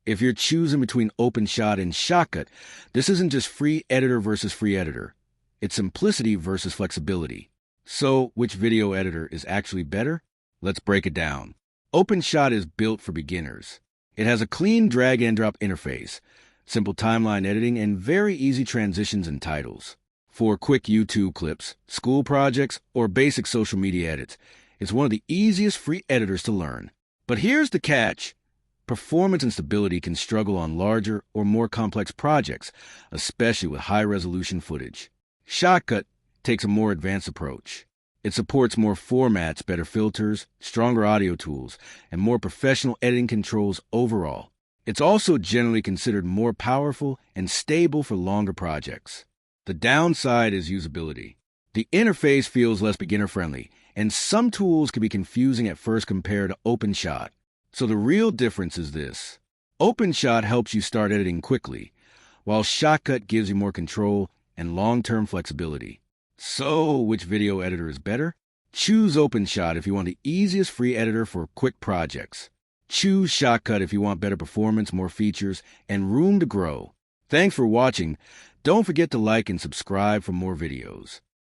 If you're choosing between Openshot and Shotcut, this isn't just free editor versus free editor. It's simplicity versus flexibility. So, which video editor is actually better? Let's break it down. Openshot is built for beginners. It has a clean drag-and-drop interface, simple timeline editing, and very easy transitions and titles. For quick YouTube clips, school projects, or basic social media edits, it's one of the easiest free editors to learn. But here's the catch. Performance and stability can struggle on larger or more complex projects, especially with high-resolution footage. Shotcut takes a more advanced approach. It supports more formats, better filters, stronger audio tools, and more professional editing controls overall. It's also generally considered more powerful and stable for longer projects. The downside is usability. The interface feels less beginner-friendly, and some tools can be confusing at first compared to Openshot. So the real difference is this. Openshot helps you start editing quickly, while Shotcut gives you more control and long-term flexibility. So, which video editor is better? Choose Openshot if you want the easiest free editor for quick projects. Choose Shotcut if you want better performance, more features, and room to grow. Thanks for watching. Don't forget to like and subscribe for more videos.